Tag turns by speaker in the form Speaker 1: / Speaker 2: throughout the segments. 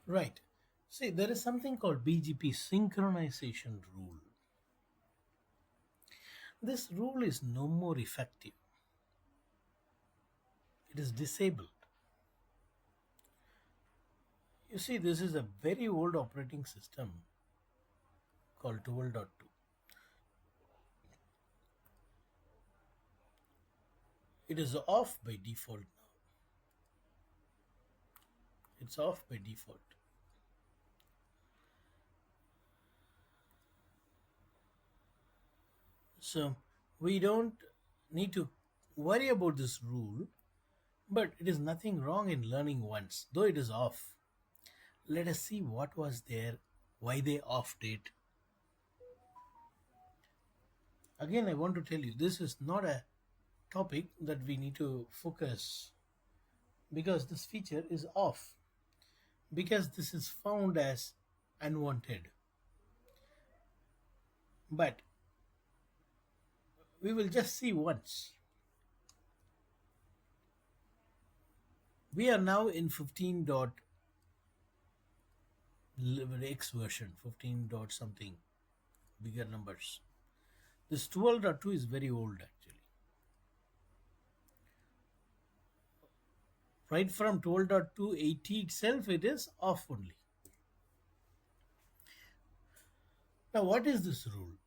Speaker 1: Right. See, there is something called BGP synchronization rule. This rule is no more effective. It is disabled. You see, this is a very old operating system called 12.2. It is off by default now. It's off by default. So we don't need to worry about this rule, but it is nothing wrong in learning once, though it is off. Let us see what was there, why they offed it. Again, I want to tell you this is not a topic that we need to focus because this feature is off, because this is found as unwanted. But we will just see once. We are now in 15 dot X version, 15 dot something, bigger numbers. This 12.2 is very old actually. Right from 12.2 80 itself, it is off only. Now, what is this rule?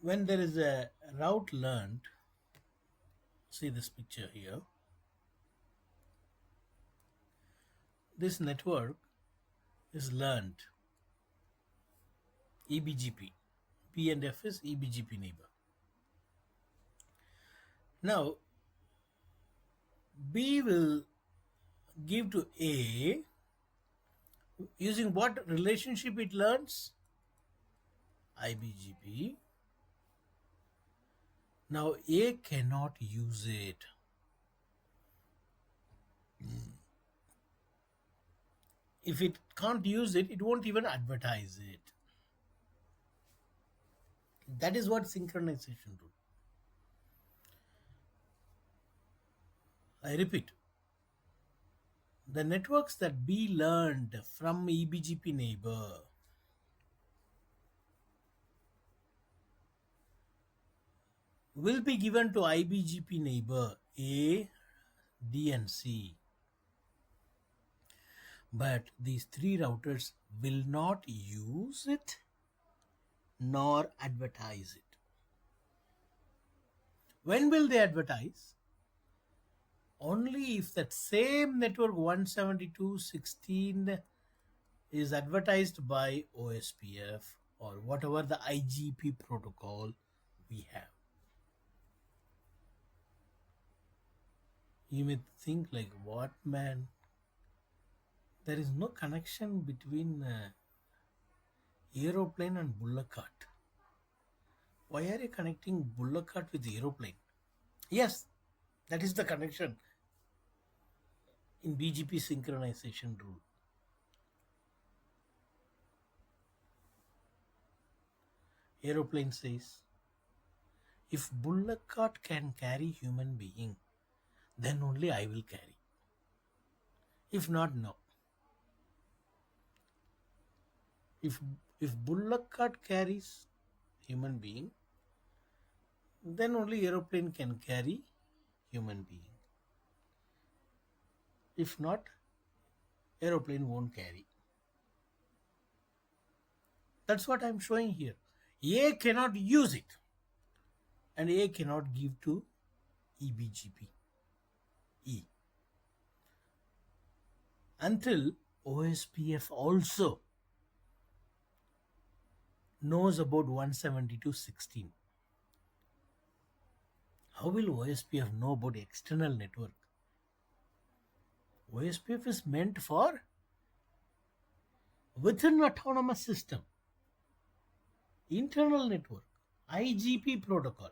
Speaker 1: When there is a route learned, see this picture here. This network is learned EBGP. P and F is EBGP neighbor. Now, B will give to A using what relationship it learns? IBGP. Now, A cannot use it. If it can't use it, it won't even advertise it. That is what synchronization do. I repeat, the networks that B learned from EBGP neighbor will be given to IBGP neighbor A, D and C. But these three routers will not use it nor advertise it. When will they advertise? Only if that same network 172.16 is advertised by OSPF or whatever the IGP protocol we have. You may think like, what man? There is no connection between aeroplane and bullock cart. Why are you connecting bullock cart with aeroplane? Yes, that is the connection in BGP synchronization rule. Aeroplane says, if bullock cart can carry human being, then only I will carry. If not, no. If bullock cart carries human being, then only aeroplane can carry human being. If not, aeroplane won't carry. That's what I'm showing here. A cannot use it and A cannot give to EBGP E until OSPF also knows about 172.16. How will OSPF know about external network? OSPF is meant for within autonomous system, internal network, IGP protocol.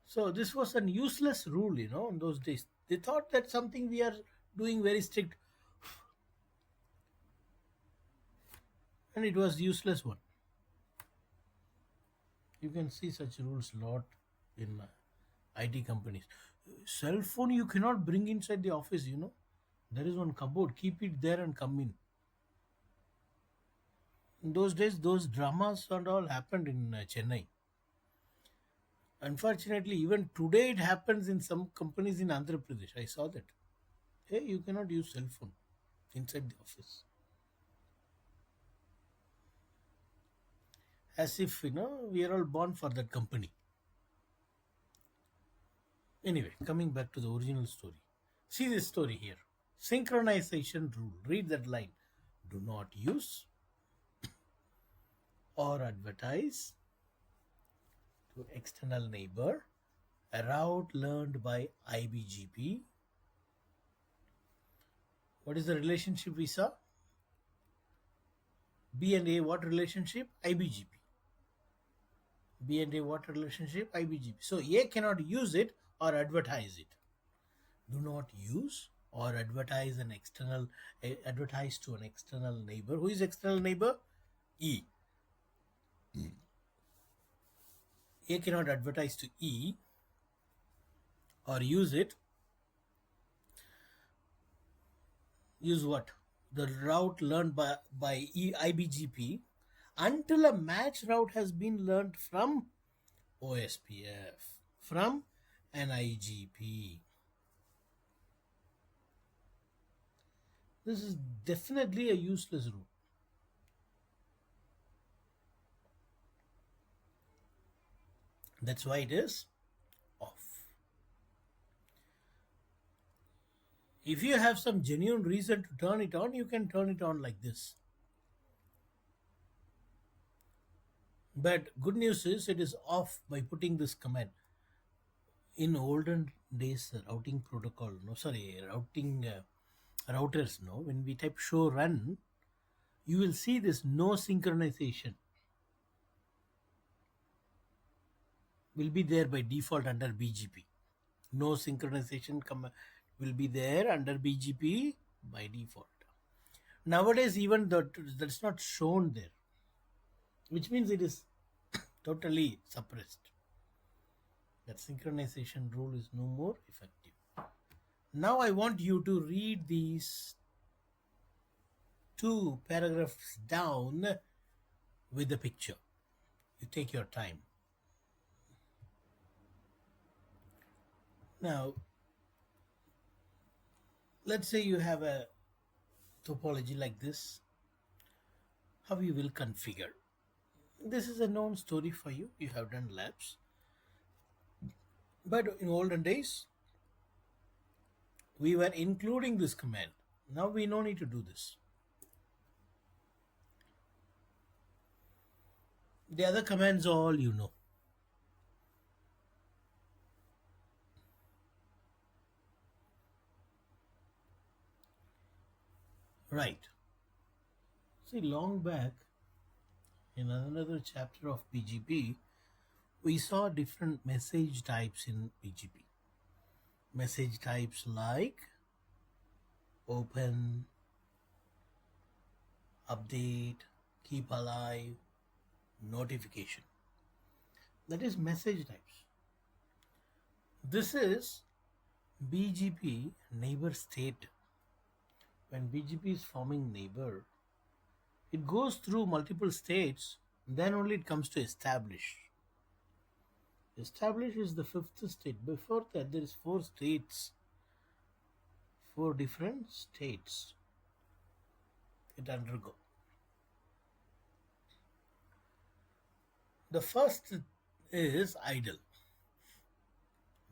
Speaker 1: So this was an useless rule, in those days. They thought that something we are doing very strict. and it was useless one. You can see such rules lot in IT companies. Cell phone you cannot bring inside the office, you know. There is one cupboard, keep it there and come in. In those days, those dramas and all happened in Chennai. Unfortunately, even today it happens in some companies in Andhra Pradesh. I saw that. Hey, you cannot use cell phone inside the office. As if, you know, we are all born for that company. Anyway, coming back to the original story. See this story here. Synchronization rule. Read that line. Do not use or advertise to external neighbor a route learned by IBGP. What is the relationship we saw? B and A what relationship? IBGP. B and A what relationship? IBGP. So A cannot use it or advertise it. Do not use or advertise advertise to an external neighbor. Who is external neighbor? E. A cannot advertise to E or use it. Use what? The route learned by IBGP until a match route has been learned from OSPF, from an IGP. This is definitely a useless rule. That's why it is off. If you have some genuine reason to turn it on, you can turn it on like this. But good news is it is off by putting this command. In olden days, routing protocol, routing routers, when we type show run, you will see this no synchronization will be there by default under BGP. No synchronization will be there under BGP by default. Nowadays, even that's not shown there, which means it is totally suppressed. That synchronization rule is no more effective. Now I want you to read these 2 paragraphs down with the picture. You take your time. Now, let's say you have a topology like this. How you will configure. This is a known story for you. You have done labs. But in olden days, we were including this command. Now we no need to do this. The other commands all you know. Right. See, long back in another chapter of BGP, we saw different message types in BGP. Message types like open, update, keep alive, notification. That is message types. This is BGP neighbor state. When BGP is forming neighbor, it goes through multiple states, then only it comes to establish. Establish is the 5th state. Before that, there is 4 states. 4 different states it undergo. The first is idle.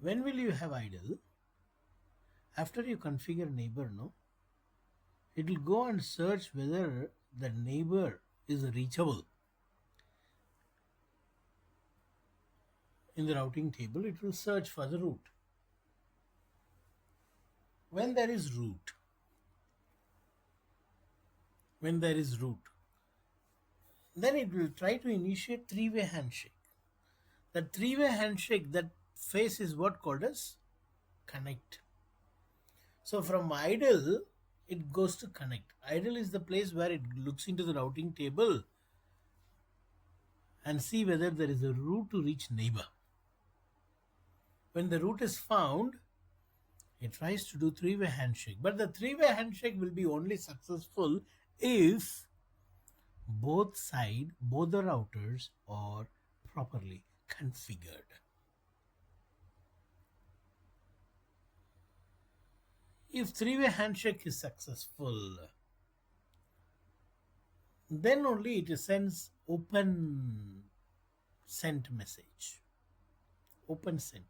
Speaker 1: When will you have idle? After you configure neighbor, it will go and search whether the neighbor is reachable. In the routing table, it will search for the route. When there is route, then it will try to initiate 3-way handshake. That 3-way handshake, that phase is what called as connect. So from idle, it goes to connect. Idle is the place where it looks into the routing table and see whether there is a route to reach neighbor. When the route is found, it tries to do three-way handshake. But the three-way handshake will be only successful if both the routers are properly configured. If three-way handshake is successful, then only it sends open sent message. Open sent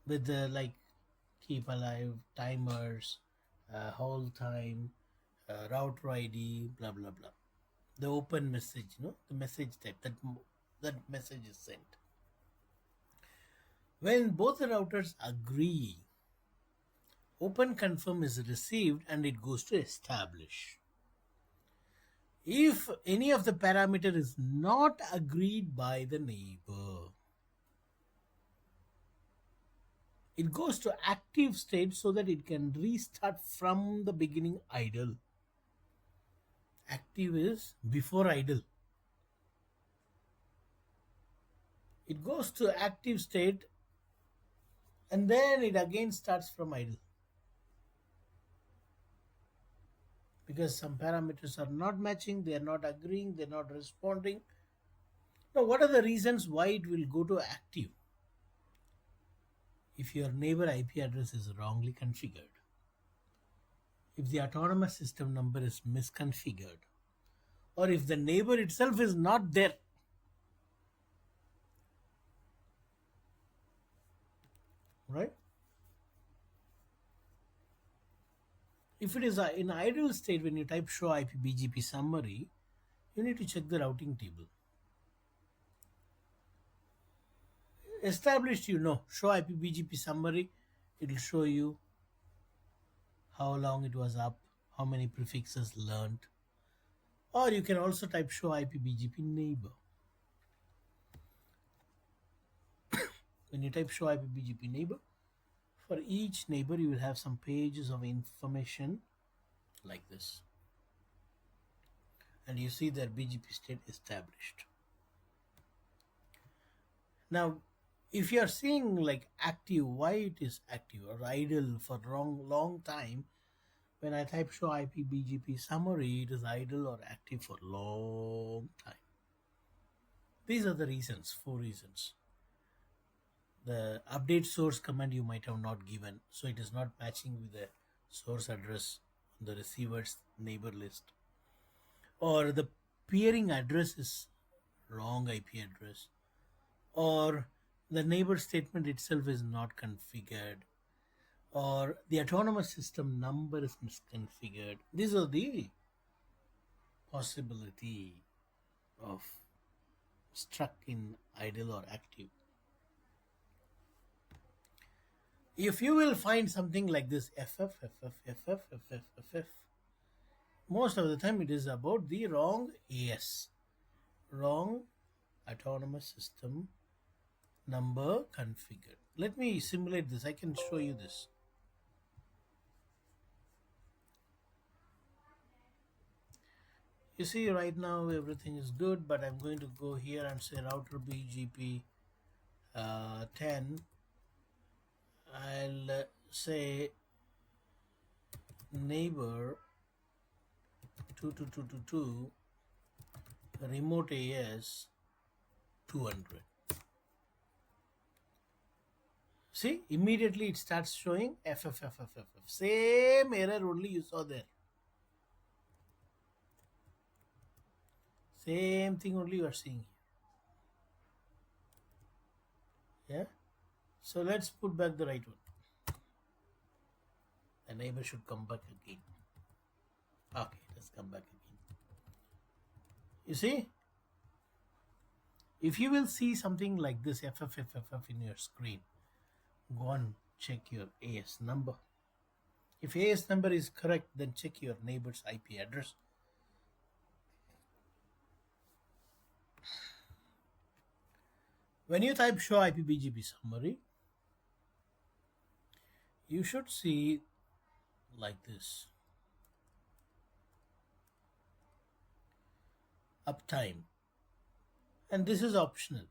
Speaker 1: with the like keep alive timers, hold time, router ID, blah blah blah. The open message, the message type that message is sent. When both the routers agree, open confirm is received and it goes to establish. If any of the parameter is not agreed by the neighbor, it goes to active state so that it can restart from the beginning idle. Active is before idle. It goes to active state and then it again starts from idle. Because some parameters are not matching, they are not agreeing, they are not responding. Now, what are the reasons why it will go to active? If your neighbor IP address is wrongly configured, if the autonomous system number is misconfigured, or if the neighbor itself is not there, right? If it is in idle state, when you type show IP BGP summary, you need to check the routing table. Established, show IP BGP summary, it will show you how long it was up, how many prefixes learned, or you can also type show IP BGP neighbor. When you type show IP BGP neighbor, for each neighbor you will have some pages of information like this, and you see their BGP state established. Now, if you are seeing like active, why it is active or idle for long time, when I type show IP BGP summary, it is idle or active for long time. These are the reasons, 4 reasons. The update source command you might have not given, so it is not matching with the source address on the receiver's neighbor list, or the peering address is wrong IP address, or the neighbor statement itself is not configured, or the autonomous system number is misconfigured. These are the possibility of stuck in idle or active. If you will find something like this FF, most of the time it is about the wrong AS, wrong autonomous system number configured. Let me simulate this. I can show you this. You see right now everything is good, but I'm going to go here and say router BGP 10. I'll say neighbor 22222 remote AS 200. See, immediately it starts showing FFFFF. Same error only you saw there. Same thing only you are seeing here. Yeah. So let's put back the right one. The neighbor should come back again. Okay, let's come back again. You see? If you will see something like this FFFFF in your screen, go and check your AS number. If AS number is correct, then check your neighbor's IP address. When you type show IP BGP summary, you should see like this. Uptime. And this is optional.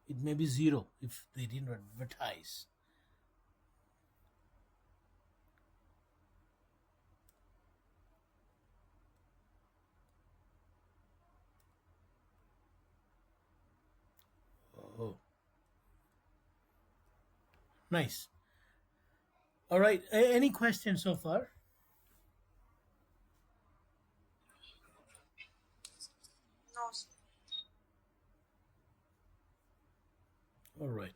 Speaker 1: It may be zero if they didn't advertise. Oh, nice. All right. Any questions so far?
Speaker 2: No.
Speaker 1: All right.